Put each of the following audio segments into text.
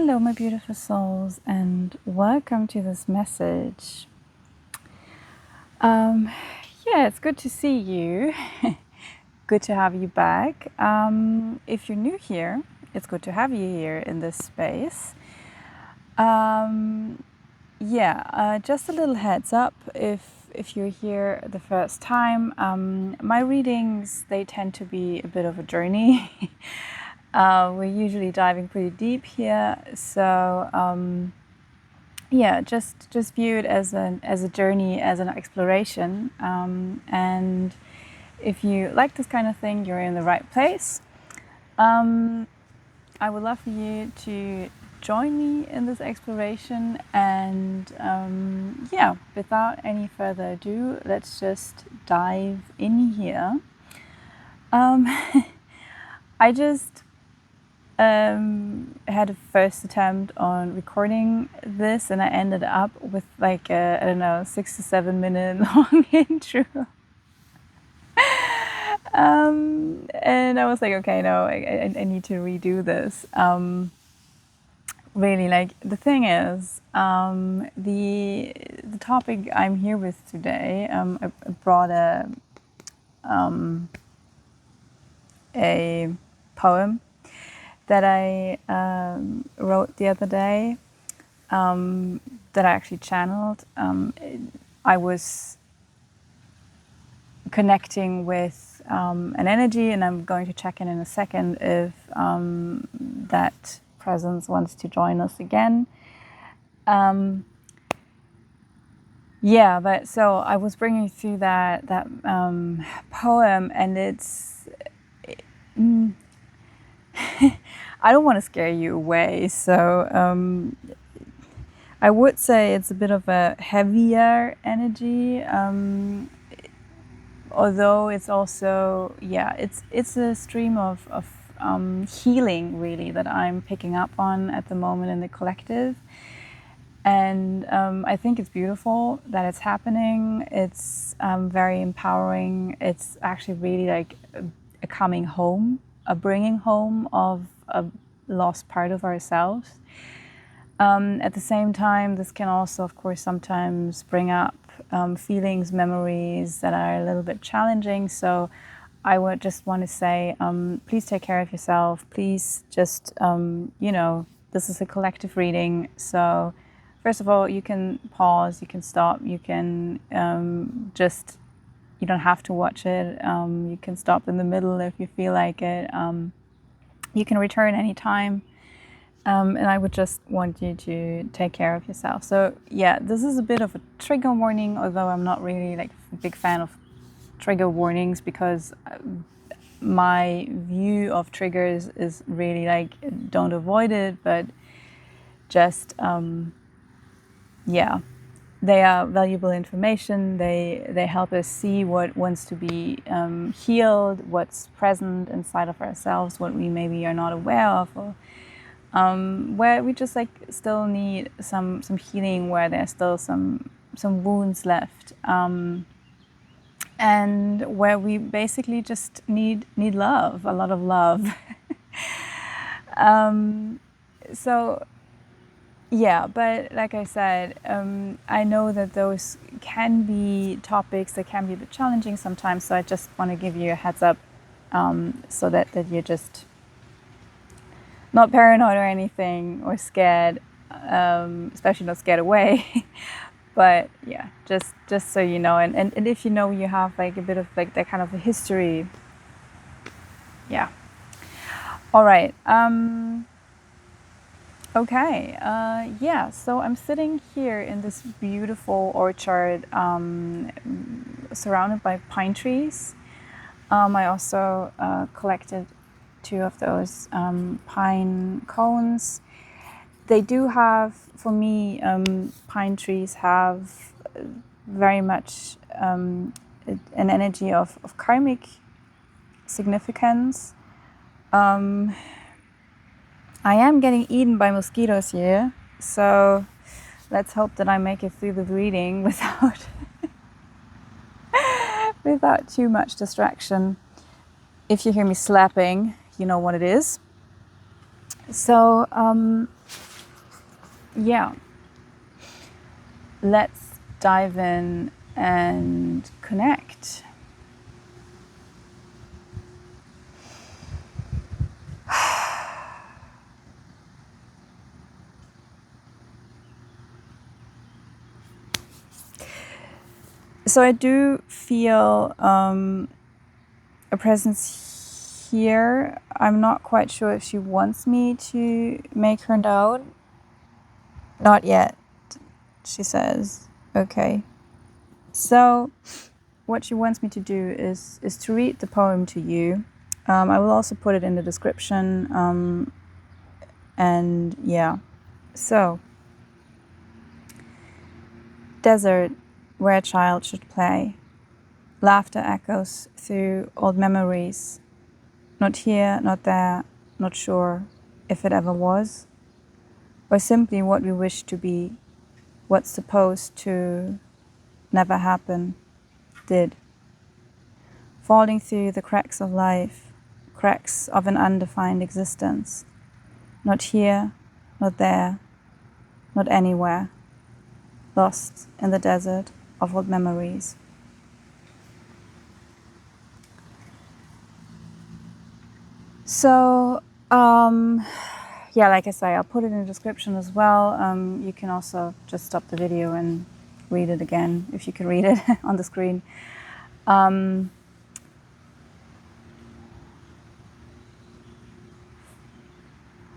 Hello, my beautiful souls, and welcome to this message. Yeah, it's good to see you. Good to have you back. If you're new here, it's good to have you here in this space. Just a little heads up if you're here the first time. My readings, they tend to be a bit of a journey. We're usually diving pretty deep here, so just view it as a journey, as an exploration, and if you like this kind of thing, you're in the right place. I would love for you to join me in this exploration, and without any further ado, let's just dive in here. I just had a first attempt on recording this, and I ended up with like a 6 to 7 minute long intro. And I was like, okay, no, I need to redo this. Really, like, the thing is, the topic I'm here with today, I brought a poem that I wrote the other day, that I actually channeled. I was connecting with an energy, and I'm going to check in a second if that presence wants to join us again. But so I was bringing through that poem, and it's I don't want to scare you away, so I would say it's a bit of a heavier energy, although it's also, it's a stream of healing, really, that I'm picking up on at the moment in the collective. And I think it's beautiful that it's happening. It's very empowering. It's actually really like a coming home, a bringing home of a lost part of ourselves. At the same time, this can also, of course, sometimes bring up feelings, memories that are a little bit challenging. So I would just want to say, please take care of yourself. Please just, this is a collective reading. So first of all, you can pause, you can stop, you can you don't have to watch it. You can stop in the middle if you feel like it. You can return anytime. And I would just want you to take care of yourself. So yeah, this is a bit of a trigger warning, although I'm not really like a big fan of trigger warnings, because my view of triggers is really like, don't avoid it, but just they are valuable information. They help us see what wants to be healed, what's present inside of ourselves, what we maybe are not aware of, or where we just like still need some healing, where there's still some wounds left, and where we basically just need love, a lot of love. But like I said, I know that those can be topics that can be a bit challenging sometimes, so I just want to give you a heads up, so that you're just not paranoid or anything, or scared, especially not scared away. But yeah, just so you know, and if you know you have like a bit of like that kind of a history. Yeah. All right. Okay. So I'm sitting here in this beautiful orchard, surrounded by pine trees. I also collected 2 of those pine cones. They do have, for me, pine trees have very much an energy of karmic significance. I am getting eaten by mosquitoes here, so let's hope that I make it through the reading without too much distraction. If you hear me slapping, you know what it is. So yeah, let's dive in and connect. So I do feel a presence here. I'm not quite sure if she wants me to make her known. Not yet, she says. Okay. So what she wants me to do is to read the poem to you. I will also put it in the description. And yeah. So, desert where a child should play. Laughter echoes through old memories. Not here, not there, not sure if it ever was. Or simply what we wish to be, what's supposed to never happen, did. Falling through the cracks of life, cracks of an undefined existence. Not here, not there, not anywhere. Lost in the desert of old memories. So, yeah, like I say, I'll put it in the description as well. You can also just stop the video and read it again, if you can read it on the screen.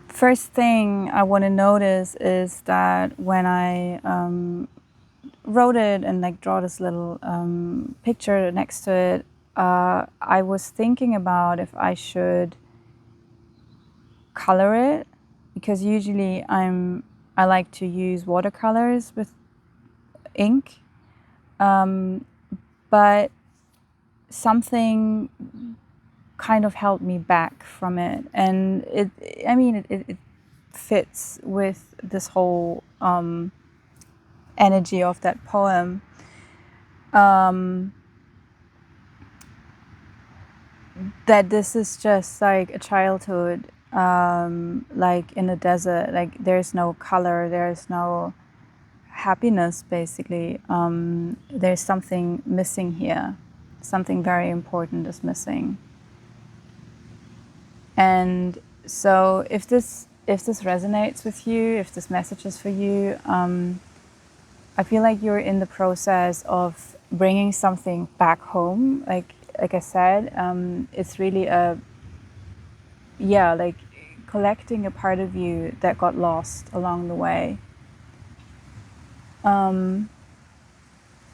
First thing I want to notice is that when I wrote it and like draw this little picture next to it, I was thinking about if I should color it, because usually I like to use watercolors with ink, but something kind of held me back from it, and it fits with this whole energy of that poem. That this is just like a childhood, like in a desert, like there's no color, there's no happiness, basically. There's something missing here. Something very important is missing. And so if this resonates with you, if this message is for you, I feel like you're in the process of bringing something back home. Like I said, it's really like collecting a part of you that got lost along the way.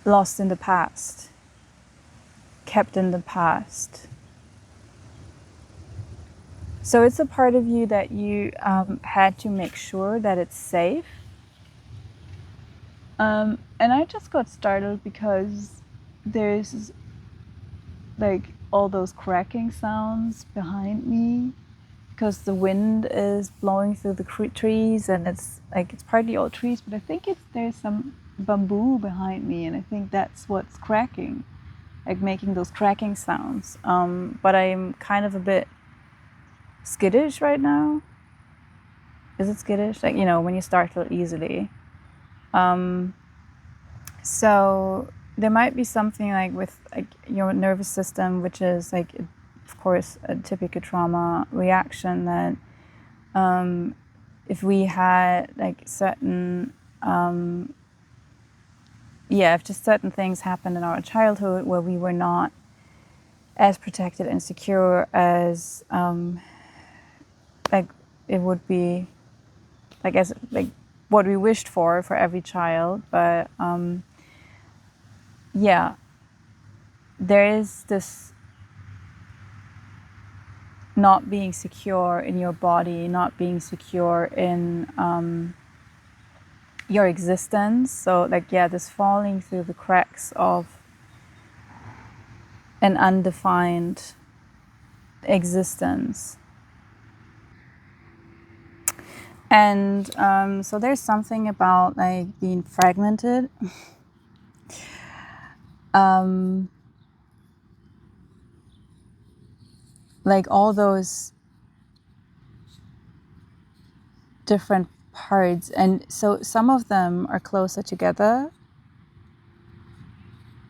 Lost in the past, kept in the past. So it's a part of you that you had to make sure that it's safe. And I just got startled because there's like all those cracking sounds behind me, because the wind is blowing through the trees, and it's partly all trees, but I think there's some bamboo behind me, and I think that's what's cracking, like making those cracking sounds. But I'm kind of a bit skittish right now. Is it skittish? Like, when you startle easily. So there might be something like with like your nervous system, which is like, of course, a typical trauma reaction, that if we had like certain, if just certain things happened in our childhood where we were not as protected and secure as like it would be like as like what we wished for every child. But there is this not being secure in your body, not being secure in your existence. So this falling through the cracks of an undefined existence. And so there's something about like being fragmented. Like all those different parts, and so some of them are closer together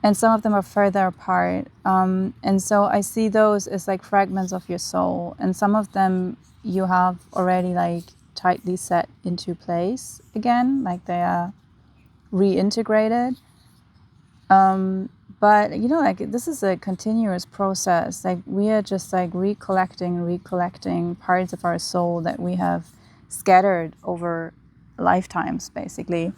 and some of them are further apart, and so I see those as like fragments of your soul, and some of them you have already like tightly set into place again, like they are reintegrated. But you know, like this is a continuous process. Like we are just like recollecting parts of our soul that we have scattered over lifetimes, basically.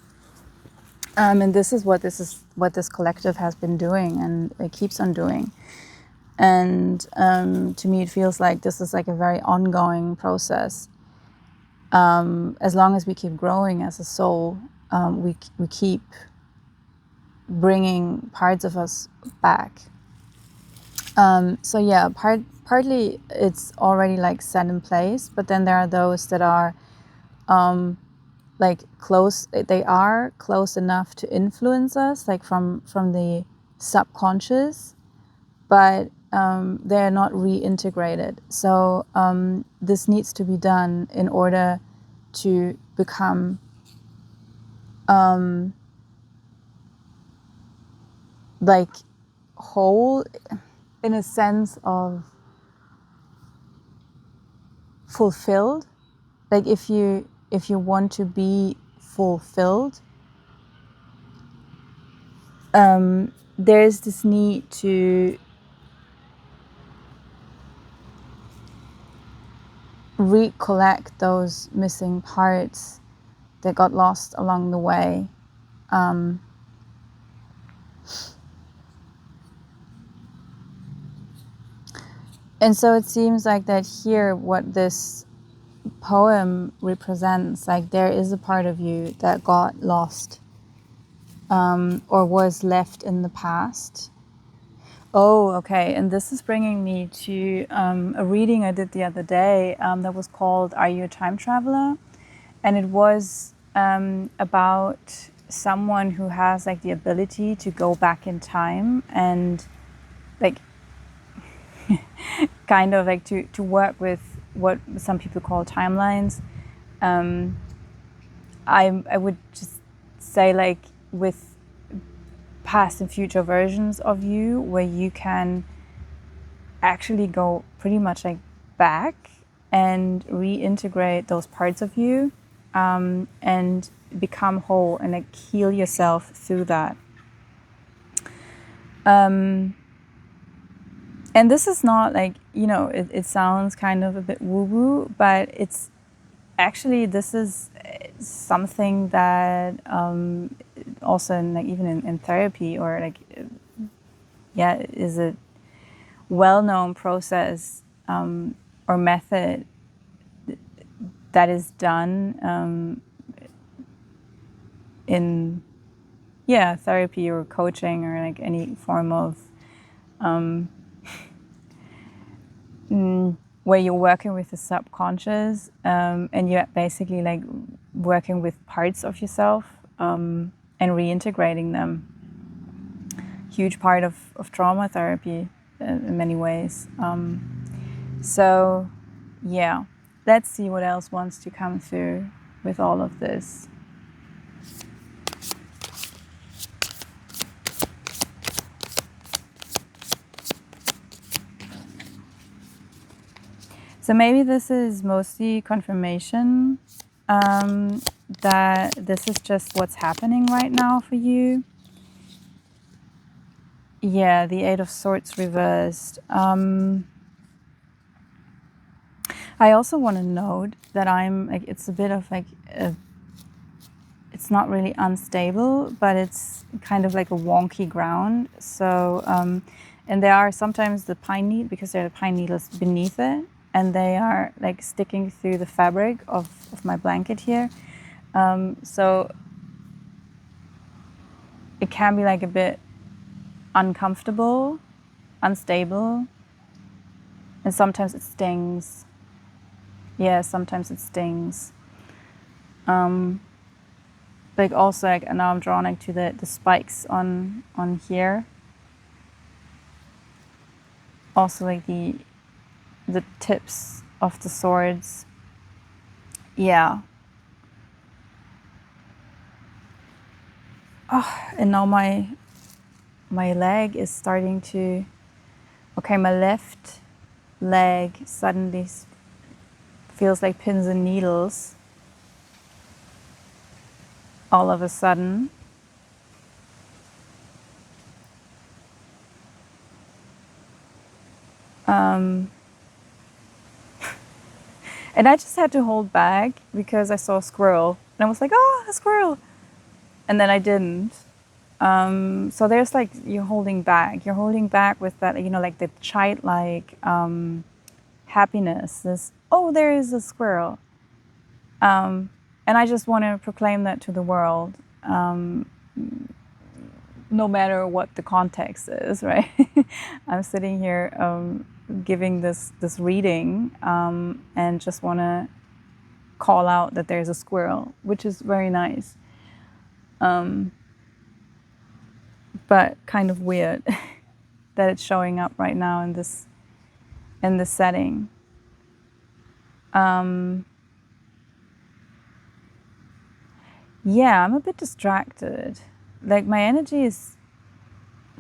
And this is what this collective has been doing, and it keeps on doing. And to me, it feels like this is like a very ongoing process. As long as we keep growing as a soul, we keep bringing parts of us back. So yeah, partly it's already like set in place, but then there are those that are like close. They are close enough to influence us, like from the subconscious, but they're not reintegrated. So this needs to be done in order to become like whole, in a sense of fulfilled. Like if you want to be fulfilled, there's this need to recollect those missing parts that got lost along the way. And so it seems like that here, what this poem represents, like there is a part of you that got lost, or was left in the past. Oh, okay. And this is bringing me to a reading I did the other day that was called "Are You a Time Traveler?" And it was about someone who has like the ability to go back in time and like kind of like to work with what some people call timelines. I would just say like with past and future versions of you, where you can actually go pretty much like back and reintegrate those parts of you, and become whole and like heal yourself through that. And this is not like, you know, it sounds kind of a bit woo-woo, but it's actually, this is something that also in, like even in therapy, or like, yeah, is a well-known process or method that is done in therapy or coaching, or like any form of where you're working with the subconscious, and you're basically like working with parts of yourself and reintegrating them. Huge part of trauma therapy in many ways. So yeah, let's see what else wants to come through with all of this. So maybe this is mostly confirmation that this is just what's happening right now for you. Yeah, the Eight of Swords reversed. I also want to note that I'm like, it's a bit of like it's not really unstable, but it's kind of like a wonky ground. So, and there are sometimes the pine needle, because there are pine needles beneath it, and they are like sticking through the fabric of my blanket here. So it can be like a bit uncomfortable, unstable, and sometimes it stings. Yeah, sometimes it stings. Like also, like, and now I'm drawn like to the spikes on here. Also like the tips of the swords. Yeah. And now my leg is starting to, okay, my left leg suddenly feels like pins and needles all of a sudden. And I just had to hold back because I saw a squirrel. And I was like, oh, a squirrel. And then I didn't. So there's like, you're holding back. You're holding back with that, you know, like the childlike happiness. This, oh, there is a squirrel. And I just want to proclaim that to the world, no matter what the context is, right? I'm sitting here giving this reading and just want to call out that there's a squirrel, which is very nice. But kind of weird that it's showing up right now in this setting. Yeah, I'm a bit distracted. Like my energy is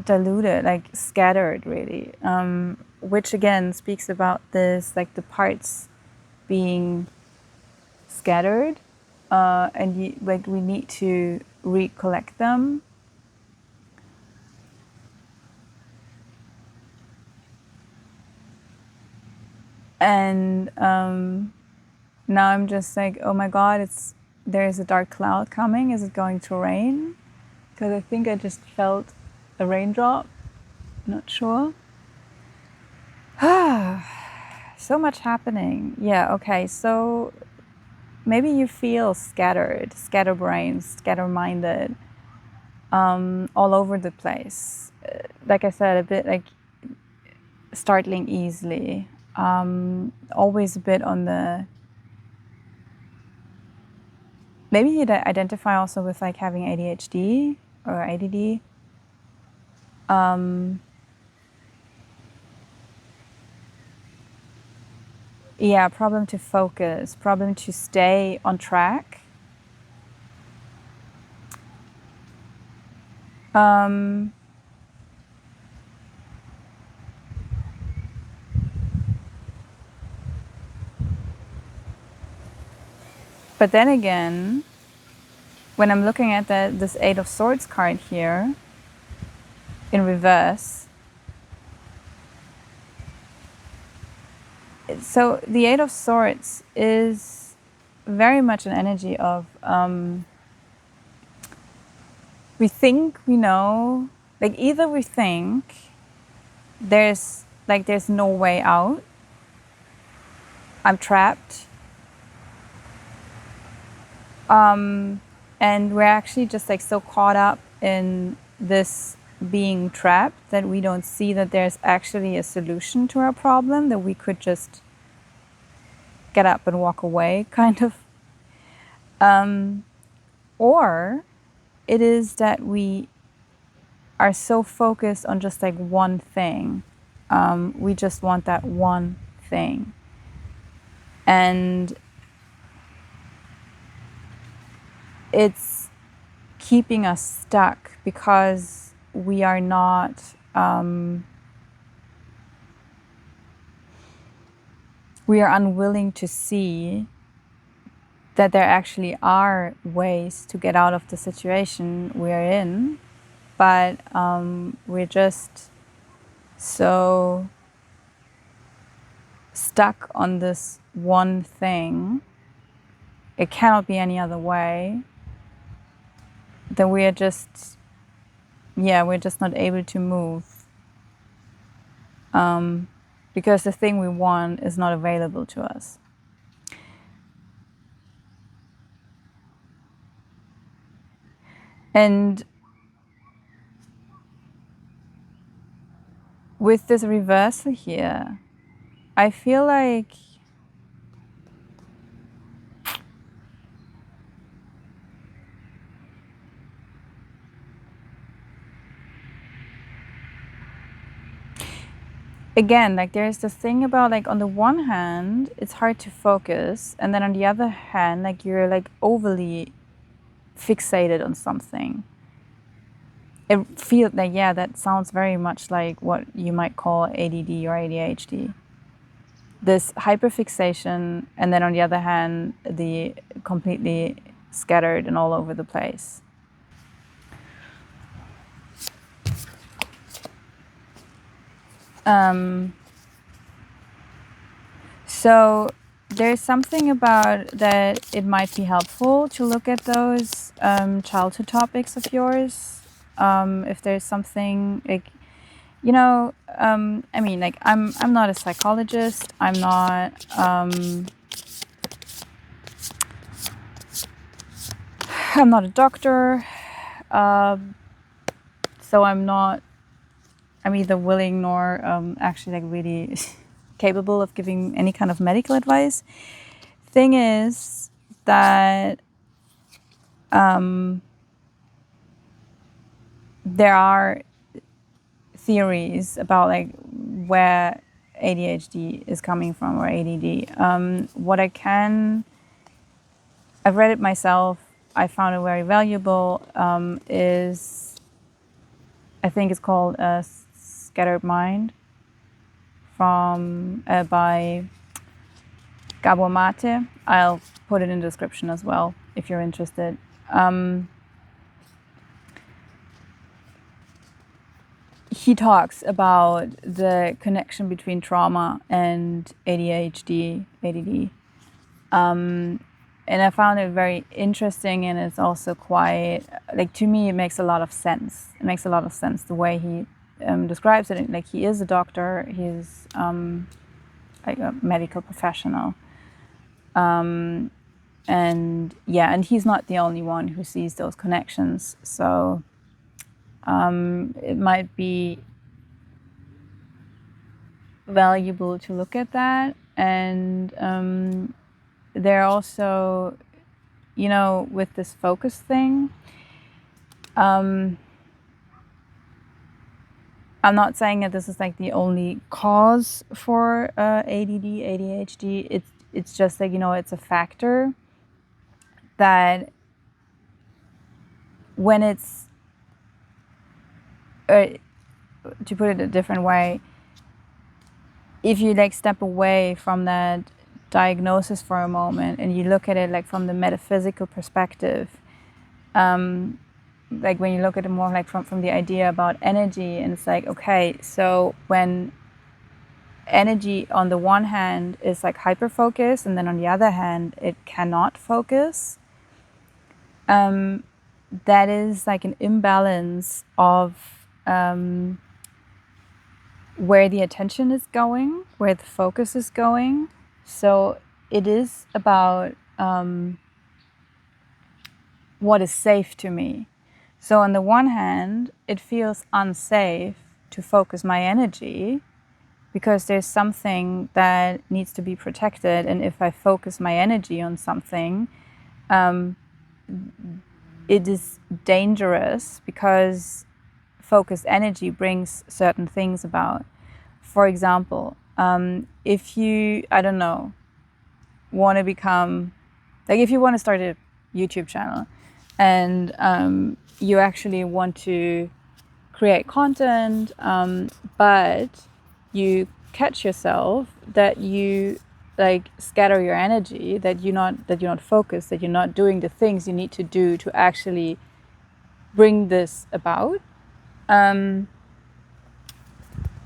diluted, like scattered really, which again speaks about this, like the parts being scattered, and like we need to recollect them. And now I'm just like, oh my God, there's a dark cloud coming. Is it going to rain? Because I think I just felt a raindrop. Not sure. So much happening. Yeah, okay. So maybe you feel scatterbrained, scatter-minded, all over the place. Like I said, a bit like startling easily. Always a bit on the... Maybe you'd identify also with like having ADHD or ADD. Yeah, problem to focus, problem to stay on track. But then again, when I'm looking at this Eight of Swords card here, in reverse, so the Eight of Swords is very much an energy of we think we know, like either we think there's no way out, I'm trapped, and we're actually just like so caught up in this being trapped that we don't see that there's actually a solution to our problem, that we could just get up and walk away, kind of. Or it is that we are so focused on just like one thing. We just want that one thing. And it's keeping us stuck because we are not... we are unwilling to see that there actually are ways to get out of the situation we're in, but we're just so stuck on this one thing. It cannot be any other way. That we are just, we're just not able to move. Because the thing we want is not available to us. And with this reversal here, I feel like again, like there's this thing about like on the one hand, it's hard to focus, and then on the other hand, like you're like overly fixated on something. it feels like, yeah, that sounds very much like what you might call ADD or ADHD. This hyperfixation, and then on the other hand, the completely scattered and all over the place. So there's something about that it might be helpful to look at those childhood topics of yours. If there's something like, I mean, like I'm not a psychologist. I'm not. I'm not a doctor. So I'm not. I'm either willing nor actually like really capable of giving any kind of medical advice. Thing is that there are theories about like where ADHD is coming from, or ADD. I've read it myself. I found it very valuable. Is I think it's called a Scattered Mind from by Gabor Mate. I'll put it in the description as well if you're interested. He talks about the connection between trauma and ADHD, ADD. And I found it very interesting, and it's also quite, like, to me, it makes a lot of sense. It makes a lot of sense the way he describes it. Like, he is a doctor, he's like a medical professional. And yeah, and he's not the only one who sees those connections. So it might be valuable to look at that. And they're also, with this focus thing, I'm not saying that this is like the only cause for ADD, ADHD. It's just like, it's a factor that when it's, to put it a different way, if you like step away from that diagnosis for a moment and you look at it like from the metaphysical perspective, like when you look at it more like from the idea about energy, and it's like, okay, so when energy on the one hand is like hyper focused, and then on the other hand it cannot focus, that is like an imbalance of where the attention is going, where the focus is going. So it is about what is safe to me. So on the one hand, it feels unsafe to focus my energy because there's something that needs to be protected. And if I focus my energy on something, it is dangerous because focused energy brings certain things about. For example, if you, I don't know, want to become, like if you want to start a YouTube channel and you actually want to create content, but you catch yourself that you like scatter your energy, that you're not focused, that you're not doing the things you need to do to actually bring this about.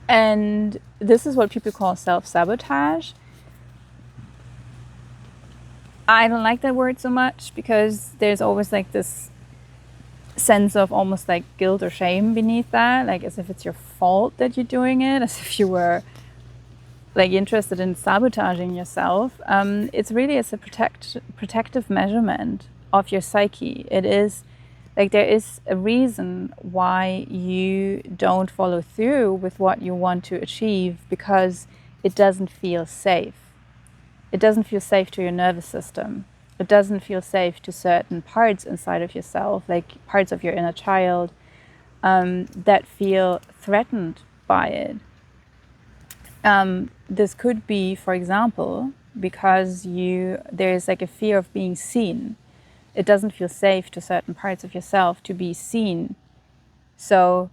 And this is what people call self-sabotage. I don't like that word so much because there's always like this sense of almost like guilt or shame beneath that, like as if it's your fault that you're doing it, as if you were like interested in sabotaging yourself. It's a protective measurement of your psyche. It is like there is a reason why you don't follow through with what you want to achieve, because it doesn't feel safe. It doesn't feel safe to your nervous system. It doesn't feel safe to certain parts inside of yourself, like parts of your inner child, that feel threatened by it. This could be, for example, because there's like a fear of being seen. It doesn't feel safe to certain parts of yourself to be seen So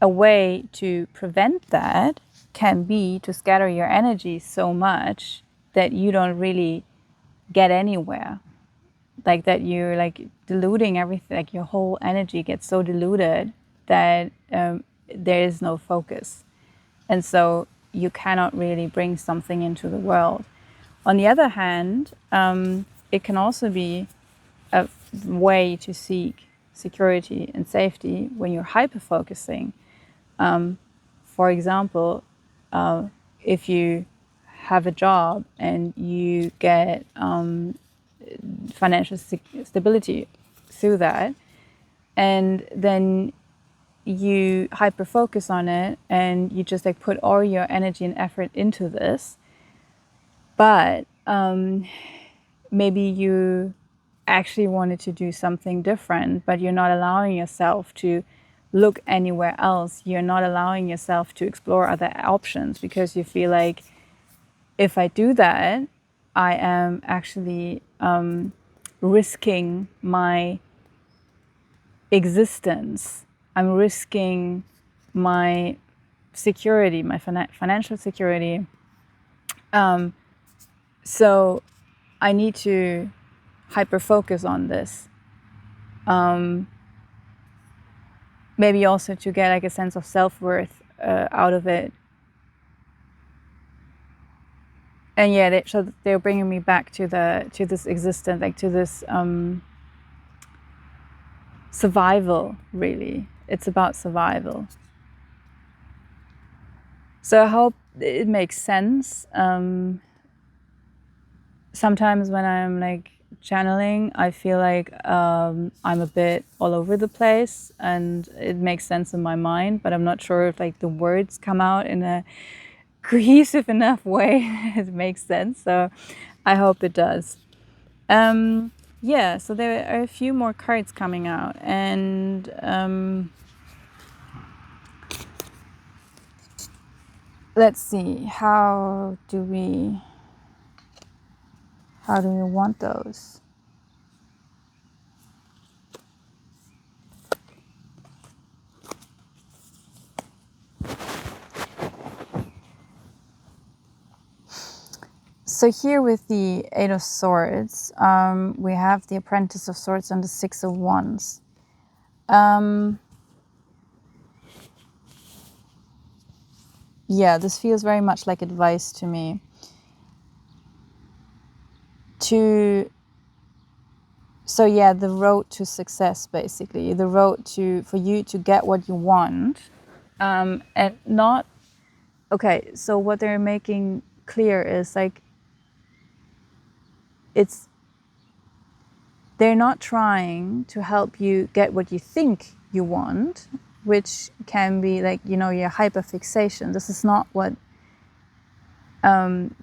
a way to prevent that can be to scatter your energy so much that you don't really get anywhere. Like that you're like diluting everything, like your whole energy gets so diluted that there is no focus. And so you cannot really bring something into the world. On the other hand, it can also be a way to seek security and safety when you're hyper-focusing. For example, if you have a job and you get financial stability through that, and then you hyper focus on it and you just like put all your energy and effort into this, but maybe you actually wanted to do something different, but you're not allowing yourself to look anywhere else. You're not allowing yourself to explore other options because you feel like if I do that, I am actually risking my existence. I'm risking my security, my financial security. So I need to hyper focus on this. Maybe also to get like a sense of self-worth out of it. And yeah, so they're bringing me back to this existence, like to this survival. Really, it's about survival. So I hope it makes sense. Sometimes when I'm like channeling, I feel like I'm a bit all over the place, and it makes sense in my mind, but I'm not sure if like the words come out in a cohesive enough way it makes sense. So I hope it does. Yeah, so there are a few more cards coming out, and let's see, how do we want those? So here with the Eight of Swords, we have the Apprentice of Swords and the Six of Wands. Yeah, this feels very much like advice to me. So yeah, the road to success, basically, the road for you to get what you want, and not. Okay, so what they're making clear is like they're not trying to help you get what you think you want, which can be like, your hyperfixation. This is not what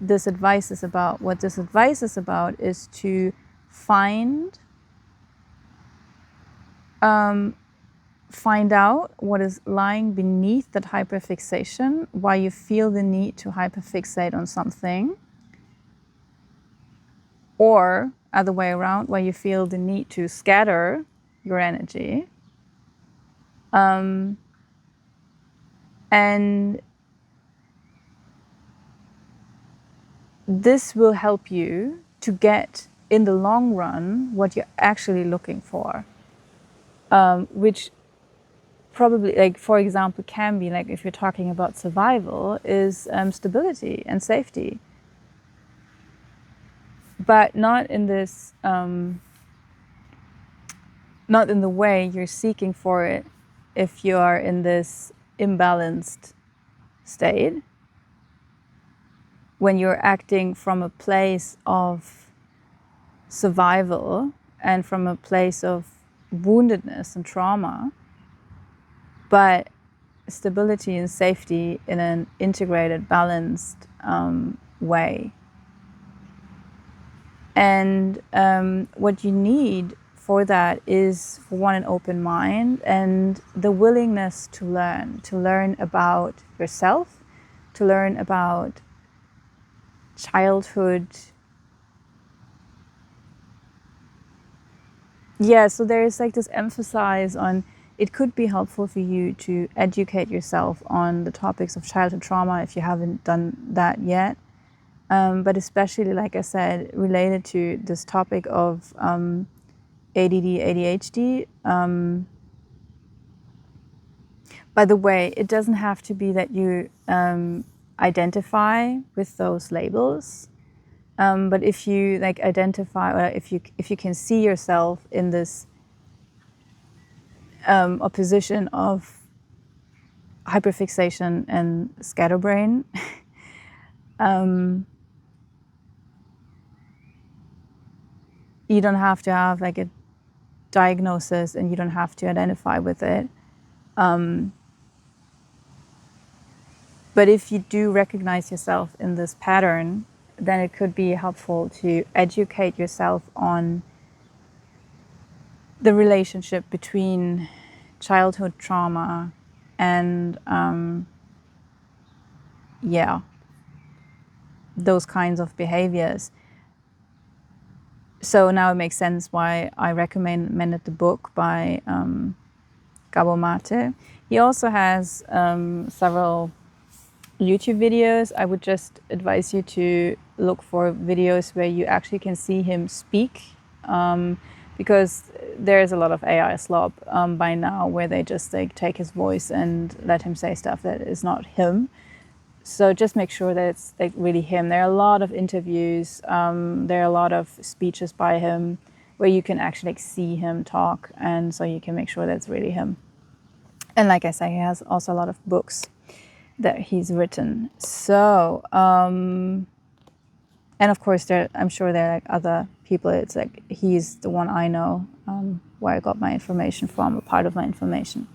this advice is about. What this advice is about is to find out what is lying beneath that hyperfixation, why you feel the need to hyperfixate on something, or other way around, why you feel the need to scatter your energy. And this will help you to get, in the long run, what you're actually looking for, which probably, like, for example, can be, like, if you're talking about survival, is stability and safety. But not in this, not in the way you're seeking for it if you are in this imbalanced state, when you're acting from a place of survival and from a place of woundedness and trauma, but stability and safety in an integrated, balanced way. And what you need for that is, for one, an open mind and the willingness to learn about yourself, to learn about childhood Yeah, so there is like this emphasis on it could be helpful for you to educate yourself on the topics of childhood trauma if you haven't done that yet. But especially, like I said, related to this topic of ADD, ADHD. By the way, it doesn't have to be that you identify with those labels. But if you like identify, or if you can see yourself in this opposition of hyperfixation and scatterbrain, you don't have to have like a diagnosis and you don't have to identify with it. But if you do recognize yourself in this pattern, then it could be helpful to educate yourself on the relationship between childhood trauma and those kinds of behaviors. So now it makes sense why I recommended the book by Gabo Mate. He also has several YouTube videos. I would just advise you to look for videos where you actually can see him speak, because there's a lot of AI slop by now where they just like take his voice and let him say stuff that is not him. So just make sure that it's like really him. There are a lot of interviews, there are a lot of speeches by him where you can actually like see him talk, and so you can make sure that it's really him. And like I say, he has also a lot of books that he's written. So, and of course, I'm sure there are like other people. It's like he's the one I know where I got my information from, a part of my information.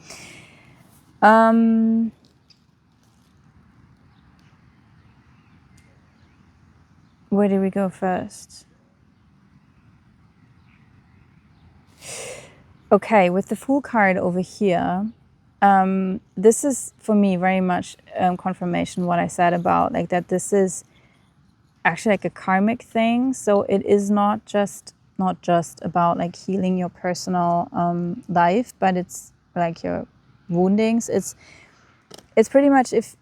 Where do we go first? Okay, with the Fool card over here, this is for me very much confirmation what I said about like that this is actually like a karmic thing. So it is not just about like healing your personal life, but it's like your woundings. It's pretty much if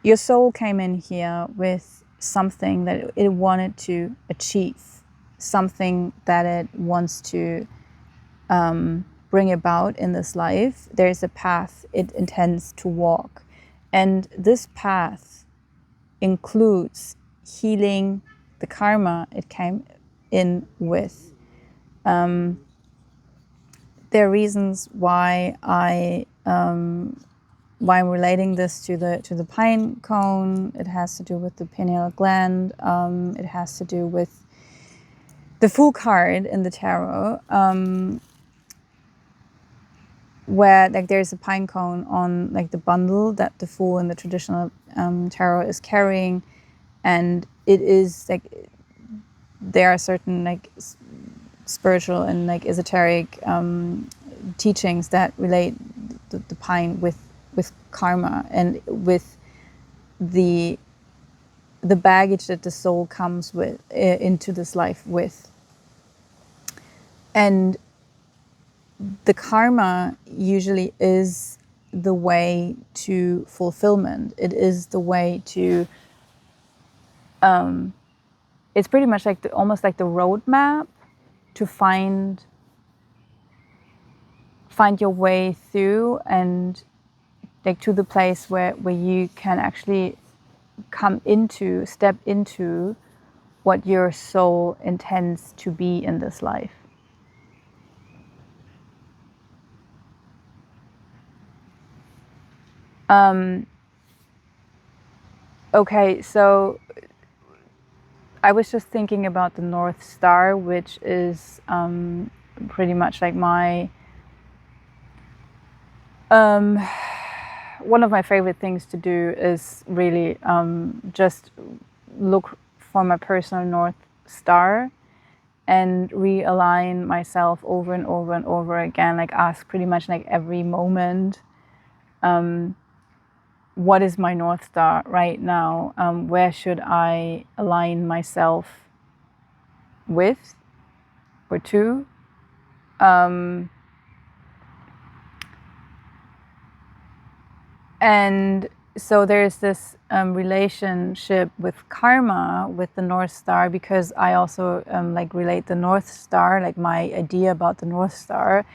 your soul came in here with something that it wanted to achieve, something that it wants to bring about in this life, there's a path it intends to walk. And this path includes healing the karma it came in with. There are reasons why I'm relating this to the pine cone. It has to do with the pineal gland. It has to do with the Fool card in the tarot, where like there's a pine cone on like the bundle that the Fool in the traditional tarot is carrying, and it is like there are certain like spiritual and like esoteric teachings that relate the pine with karma and with the baggage that the soul comes with into this life with. And the karma usually is the way to fulfillment. It is the way to it's pretty much like almost like the roadmap to find your way through and like to the place where you can actually step into what your soul intends to be in this life. Okay, so I was just thinking about the North Star, which is pretty much like my one of my favorite things to do is really just look for my personal North Star and realign myself over and over and over again, like ask pretty much like every moment, what is my North Star right now? Where should I align myself with or to? And so there's this relationship with karma, with the North Star, because I also like relate the North Star, like my idea about the North Star,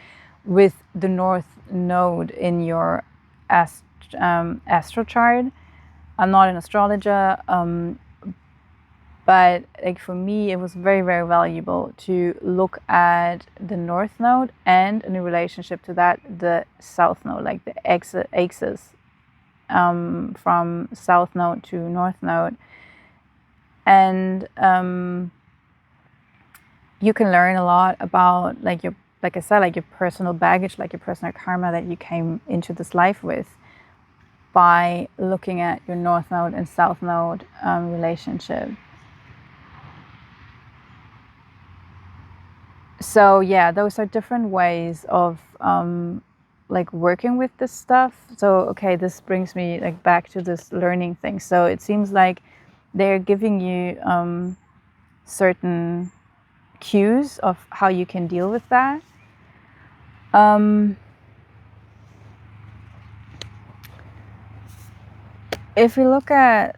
with the North Node in your astro chart. I'm not an astrologer, but like for me, it was very, very valuable to look at the North Node and in relationship to that, the South Node, like the axis. From South Node to North Node, and you can learn a lot about like your, like I said, like your personal baggage, like your personal karma that you came into this life with, by looking at your North Node and South Node relationship. So yeah, those are different ways of like working with this stuff. So okay, this brings me like back to this learning thing. So it seems like they're giving you certain cues of how you can deal with that. If we look at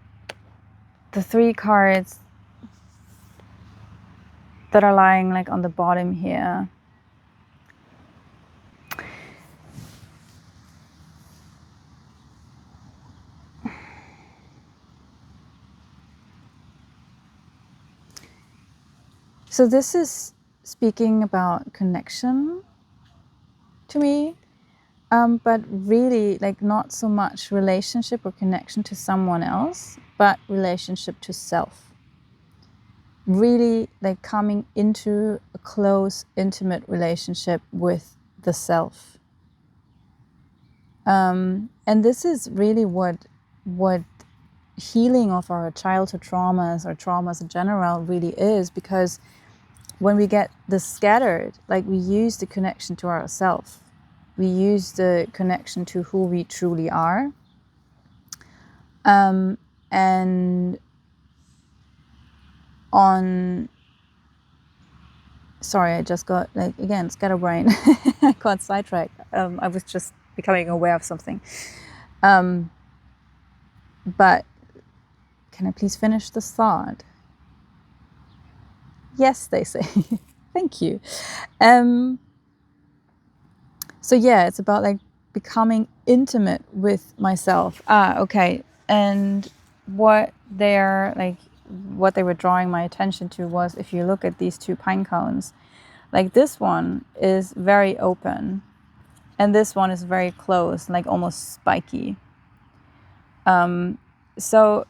the 3 cards that are lying like on the bottom here, so this is speaking about connection to me, but really like not so much relationship or connection to someone else, but relationship to self. Really like coming into a close, intimate relationship with the self. And this is really what healing of our childhood traumas or traumas in general really is, because when we get this scattered, like we use the connection to ourselves, we use the connection to who we truly are, and on, sorry, I just got like, again, scatterbrain. I got sidetracked. I was just becoming aware of something. But can I please finish this thought? Yes, they say. Thank you. So yeah, it's about like becoming intimate with myself. Okay. And what they were drawing my attention to was, if you look at these 2 pine cones, like this one is very open and this one is very closed, like almost spiky. So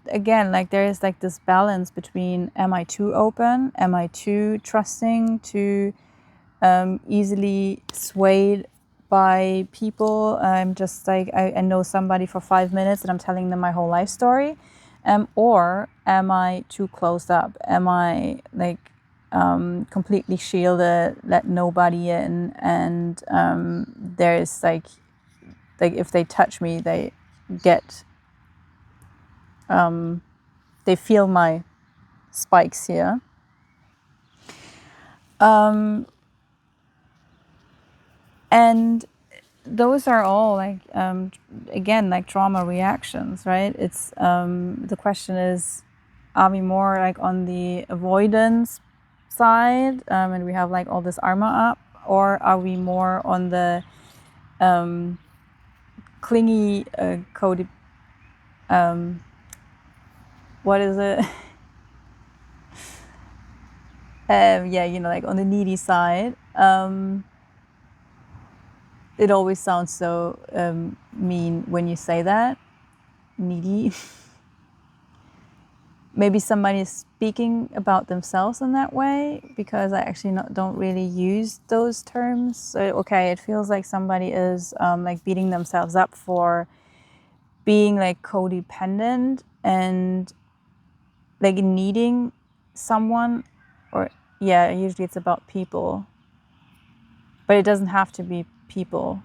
again, like there is like this balance between, am I too open? Am I too trusting, too easily swayed by people? I'm just like, I know somebody for 5 minutes and I'm telling them my whole life story. Or am I too closed up? Am I like completely shielded, let nobody in, and there's like if they touch me, they get they feel my spikes here. And those are all like again, like trauma reactions, right? It's the question is, are we more like on the avoidance side, and we have like all this armor up, or are we more on the clingy code, what is it? Yeah, you know, like on the needy side. It always sounds so mean when you say that, needy. Maybe somebody is speaking about themselves in that way, because I actually don't really use those terms. So, okay, it feels like somebody is like beating themselves up for being like codependent and like needing someone, or yeah, usually it's about people, but it doesn't have to be people.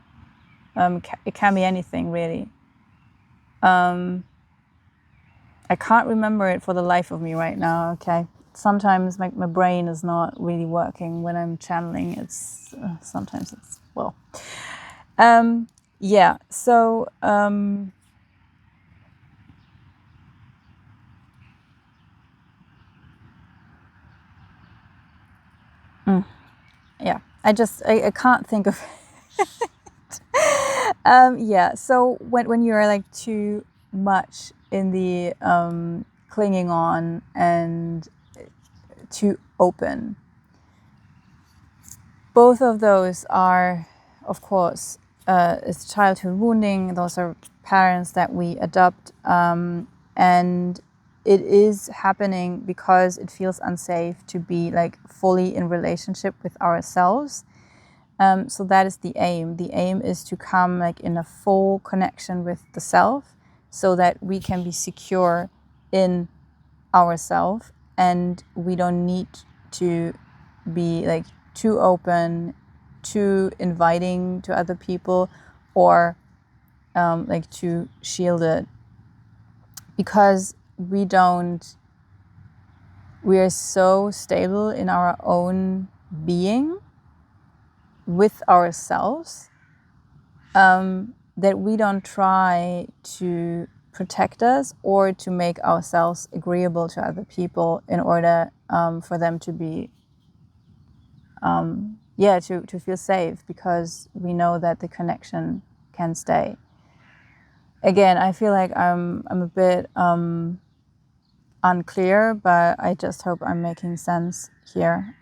It can be anything really. I can't remember it for the life of me right now. Okay. sometimes my brain is not really working when I'm channeling. It's sometimes it's yeah. So yeah, I can't think of yeah. So when you're like too much in the clinging on and too open, both of those are, of course, it's childhood wounding. Those are patterns that we adopt, and it is happening because it feels unsafe to be like fully in relationship with ourselves. So that is the aim. The aim is to come like in a full connection with the self, so that we can be secure in ourselves, and we don't need to be like too open, too inviting to other people, or like too shielded, because we are so stable in our own being with ourselves, that we don't try to protect us or to make ourselves agreeable to other people in order for them to be to feel safe, because we know that the connection can stay. Again, I feel like I'm a bit unclear, but I just hope I'm making sense here.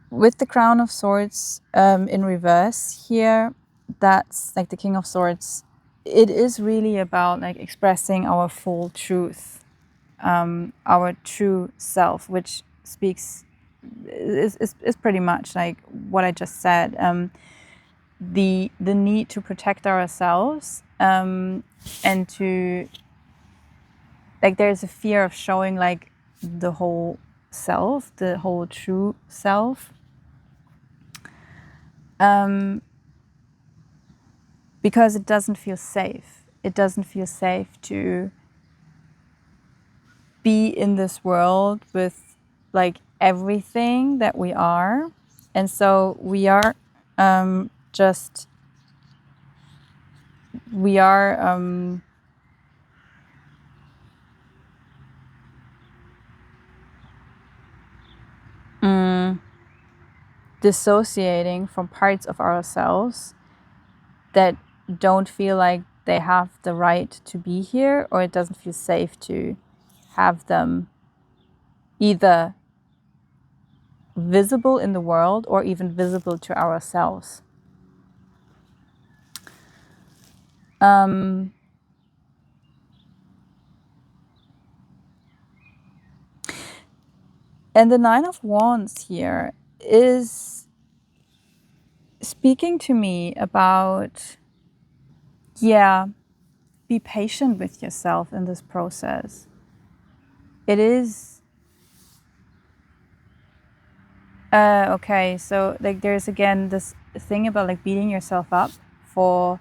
With the Crown of Swords in reverse here, that's like the King of Swords. It is really about like expressing our full truth, our true self, which speaks is pretty much like what I just said. The need to protect ourselves, and to like there's a fear of showing like the whole self, the whole true self, because it doesn't feel safe. It doesn't feel safe to be in this world with like everything that we are. And so we are just, we are dissociating from parts of ourselves that don't feel like they have the right to be here, or it doesn't feel safe to have them either visible in the world or even visible to ourselves. And the Nine of Wands here is speaking to me about, be patient with yourself in this process. It is, okay, so like there's again this thing about like beating yourself up for,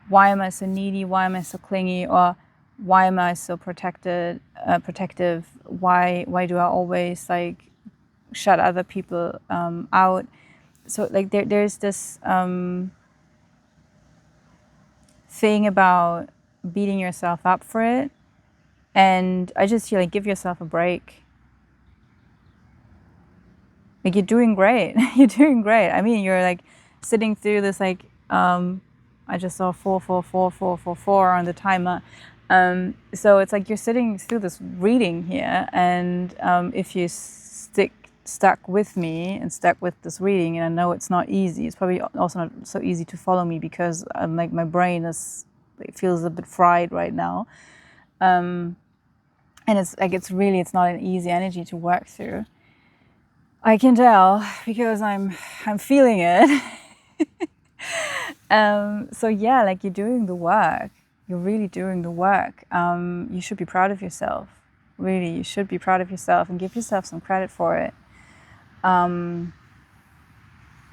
why am I so needy? Why am I so clingy? Or why am I so protective? Why do I always like shut other people out? So like there's this thing about beating yourself up for it, and I just feel like give yourself a break. Like you're doing great. You're doing great. I mean, you're like sitting through this like I just saw 4 on the timer. So it's like you're sitting through this reading here, and if you stuck with me and stuck with this reading, and I know it's not easy. It's probably also not so easy to follow me because like my brain it feels a bit fried right now, and it's like it's not an easy energy to work through. I can tell because I'm feeling it. So yeah, like you're doing the work. You're really doing the work. You should be proud of yourself. Really, you should be proud of yourself and give yourself some credit for it.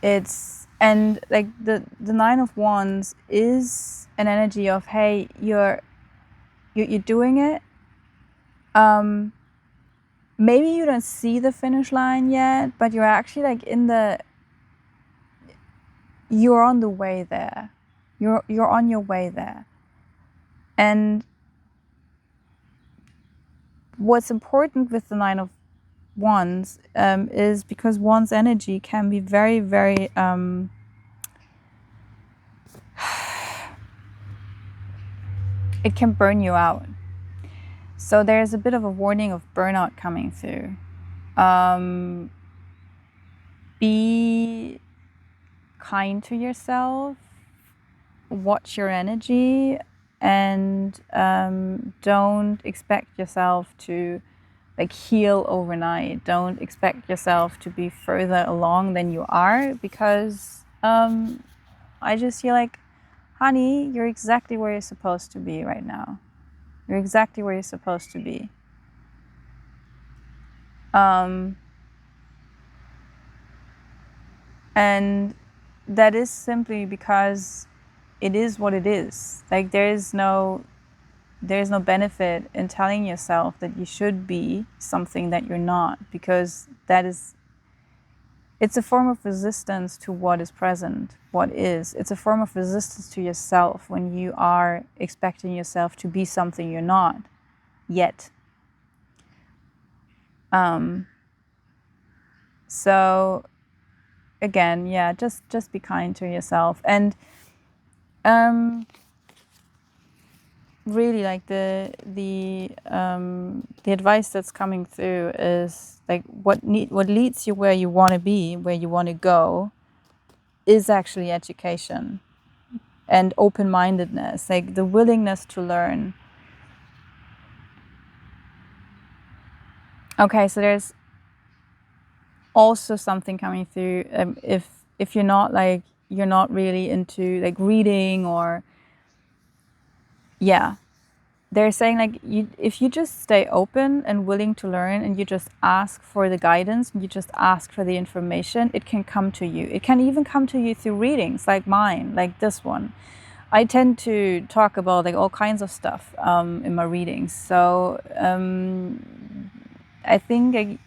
It's And like the Nine of Wands is an energy of, hey, you're doing it. Maybe you don't see the finish line yet, but you're actually like you're on the way there. You're on your way there. And what's important with the Nine of Wands is because Wands energy can be very, very it can burn you out. So there's a bit of a warning of burnout coming through. Be kind to yourself, watch your energy, and don't expect yourself to like heal overnight. Don't expect yourself to be further along than you are, because I just feel like, honey, you're exactly where you're supposed to be right now. You're exactly where you're supposed to be. And that is simply because it is what it is. Like there's no benefit in telling yourself that you should be something that you're not, because it's a form of resistance to what is present, what is. It's a form of resistance to yourself when you are expecting yourself to be something you're not yet. So again, yeah, just be kind to yourself. And really, like the advice that's coming through is like what leads you where you want to be, where you want to go, is actually education and open-mindedness, like the willingness to learn. Okay, so there's also something coming through. If you're not really into like reading, or yeah, they're saying like if you just stay open and willing to learn, and you just ask for the guidance, and you just ask for the information, it can come to you. It can even come to you through readings like mine, like this one. I tend to talk about like all kinds of stuff in my readings. So I think like,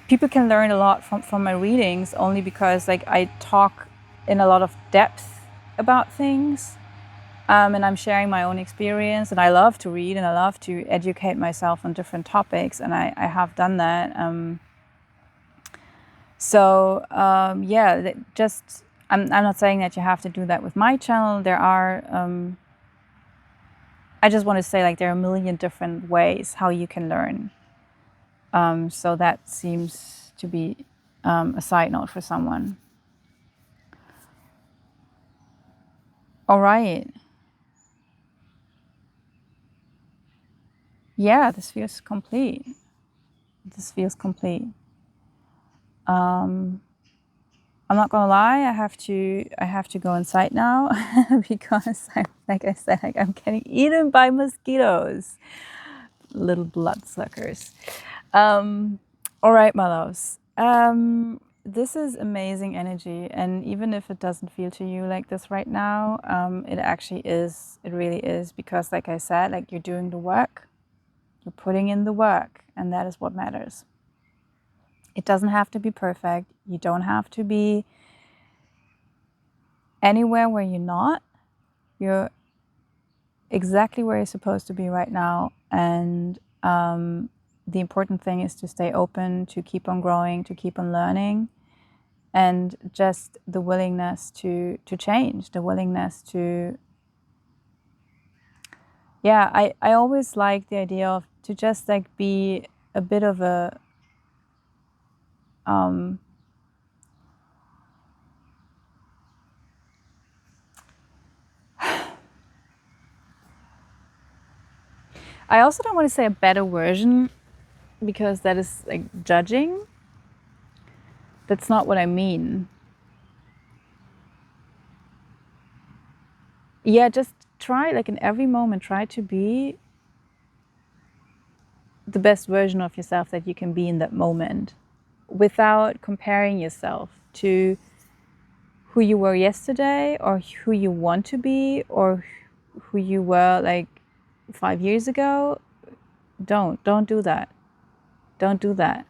people can learn a lot from my readings, only because like I talk in a lot of depth about things. And I'm sharing my own experience, and I love to read, and I love to educate myself on different topics, and I have done that. Yeah, just I'm not saying that you have to do that with my channel. There are I just want to say like there are a million different ways how you can learn. So that seems to be a side note for someone. All right. Yeah, this feels complete. This feels complete. I'm not gonna lie, I have to go inside now because like I said, like I'm getting eaten by mosquitoes, little bloodsuckers. All right, my loves. This is amazing energy, and even if it doesn't feel to you like this right now, it actually is. It really is, because like I said, like you're doing the work, you're putting in the work, and that is what matters. It doesn't have to be perfect. You don't have to be anywhere where you're not. You're exactly where you're supposed to be right now. And the important thing is to stay open, to keep on growing, to keep on learning, and just the willingness to change, the willingness to, yeah, I always like the idea of to just like be a bit of a I also don't want to say a better version, because that is like judging. That's not what I mean. Yeah, just try, like in every moment, try to be the best version of yourself that you can be in that moment, without comparing yourself to who you were yesterday or who you want to be or who you were like 5 years ago, don't do that. Don't do that.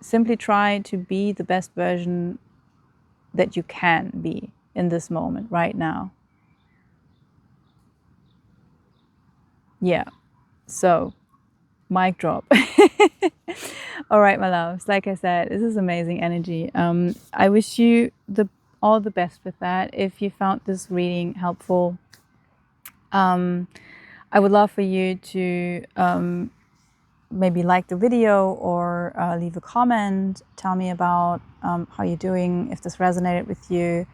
Simply try to be the best version that you can be in this moment right now. Yeah. So, mic drop. All right, my loves. Like I said, this is amazing energy. I wish you all the best with that. If you found this reading helpful, I would love for you to maybe like the video or leave a comment. Tell me about how you're doing, if this resonated with you.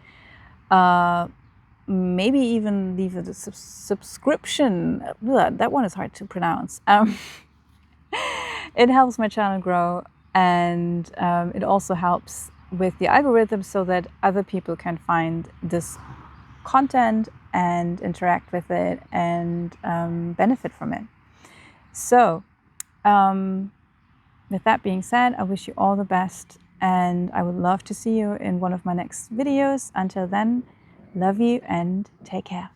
Maybe even leave a subscription. That one is hard to pronounce. It helps my channel grow, and it also helps with the algorithm so that other people can find this content and interact with it and benefit from it. So, with that being said, I wish you all the best, and I would love to see you in one of my next videos. Until then, love you and take care.